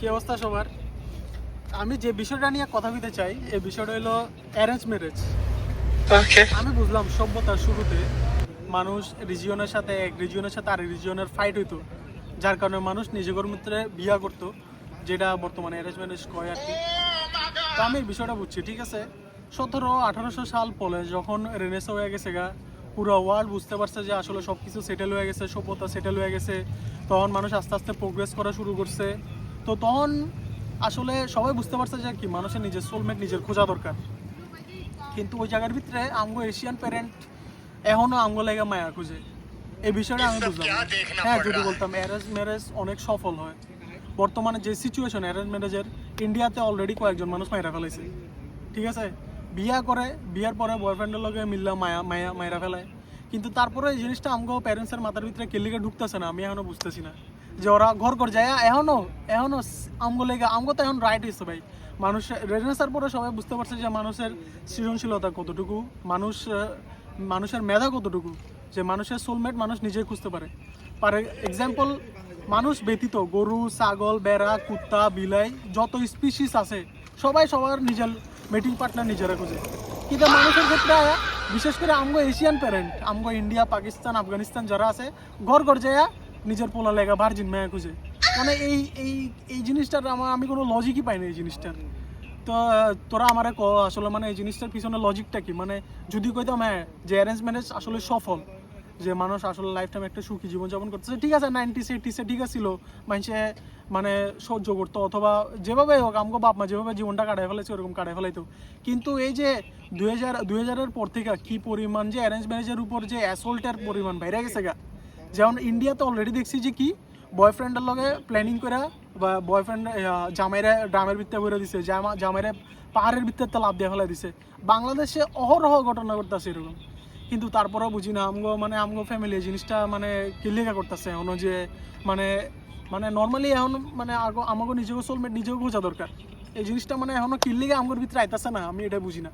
কি অবস্থা সবার? আমি যে বিষয়টা নিয়ে কথা বলতে চাই এই বিষয়টা হলো অ্যারেঞ্জ ম্যারেজ। আমি বুঝলাম সভ্যতার শুরুতে মানুষ রিজিয়নের সাথে এক রিজিয়নের সাথে আরেক রিজিয়নের ফাইট হইতো, যার কারণে মানুষ নিজেদের মধ্যে বিয়া করতো, যেটা বর্তমানে অ্যারেঞ্জ ম্যারেজ কয় আর কি। তো আমি এই বিষয়টা বুঝছি, ঠিক আছে। 1700-1800 সাল পরে যখন রেনেসা হয়ে গেছে গা, পুরো ওয়ার্ল্ড বুঝতে পারছে যে আসলে সব কিছু সেটেল হয়ে গেছে, সভ্যতা সেটেল হয়ে গেছে, তখন মানুষ আস্তে আস্তে প্রোগ্রেস করা শুরু করছে। তো তখন আসলে সবাই বুঝতে পারছে যে কি মানুষের নিজের সোলমেট নিজের খোঁজা দরকার। কিন্তু ওই জায়গার ভিতরে আমগো এশিয়ান প্যারেন্ট এখনো আমগো লেগে মায়া খুঁজে। এই বিষয়টা আমি বুঝলাম না। হ্যাঁ, যদি বলতাম অ্যারেঞ্জ ম্যারেজ অনেক সফল হয়, বর্তমানে যে সিচুয়েশন অ্যারেঞ্জ ম্যারেজের, ইন্ডিয়াতে অলরেডি কয়েকজন মানুষ মাইরা ফেলাইছে, ঠিক আছে। বিয়া করে, বিয়ার পরে বয়ফ্রেন্ডের লগে মিললা মাইরা ফেলায়। কিন্তু তারপরে এই জিনিসটা আমগো প্যারেন্টসের মাথার ভিতরে কেলিকে ঢুকতেছে না, আমি এখনো বুঝতেছি না যে ওরা ঘর যায় এখনো এখনো আমগো লেগে আমগো তো এখন রাইট হয়েছে ভাই। মানুষ রেনেসার পরে সবাই বুঝতে পারছে যে মানুষের সৃজনশীলতা কতটুকু, মানুষের মেধা কতটুকু, যে মানুষের সোলমেট মানুষ নিজেই খুঁজতে পারে। এক্সাম্পল, মানুষ ব্যতীত গরু, ছাগল, বেড়া, কুত্তা, বিলাই, যত স্পিসিস আছে সবাই সবার নিজের মেটিং পার্টনার নিজেরা খুঁজে। কিন্তু মানুষের ক্ষেত্রে বিশেষ করে আমগো এশিয়ান প্যারেন্ট, আমগো ইন্ডিয়া, পাকিস্তান, আফগানিস্তান যারা আছে, ঘর যায় নিজের পোলা লেগা ভার্জিন মায়া খুঁজে। মানে এই এই এই জিনিসটার আমি কোনো লজিকই পাই না এই জিনিসটার। তো তোরা আমারে ক আসলে মানে এই জিনিসটার পিছনে লজিকটা কি? মানে যদি কইতাম হ্যাঁ যে অ্যারেঞ্জ ম্যারেজ আসলে সফল, যে মানুষ আসলে লাইফ টাইম একটা সুখী জীবনযাপন করতেছে, ঠিক আছে, 90s-80s ঠিক আছিল, মানুষে মানে সহ্য করতো, অথবা যেভাবে হোক আমগো বাপ মা যেভাবে জীবনটা কাটাই ফেলেছে ওরকম কাটাই ফেলাইতো। কিন্তু এই যে 2000-এর পর থেকে কি পরিমাণ যে অ্যারেঞ্জ ম্যারেজের উপর যে অ্যাসল্টের পরিমাণ বাইরে গেছে গা। যেমন ইন্ডিয়াতে অলরেডি দেখছি যে কি বয়ফ্রেন্ডের লগে প্ল্যানিং করে বা বয়ফ্রেন্ড জামাইরে ড্রামের ভিত্তে করে দিছে, জামাইরে পাহাড়ের ভিত্তে লাভ দিয়ে ফেলাই দিছে। বাংলাদেশে অহরহ ঘটনা ঘটতেছে এরকম। কিন্তু তারপরেও বুঝি না আমগো ফ্যামিলি এই জিনিসটা মানে কিলিকা করতেছে এখনো, যে মানে মানে নর্মালি এখন মানে আমাকে নিজেকে সোলমেট নিজেকে বোঝা দরকার। এই জিনিসটা মানে এখনো কিলিকা আমগোর ভিতরে আইতাছে না, আমি এটা বুঝি না।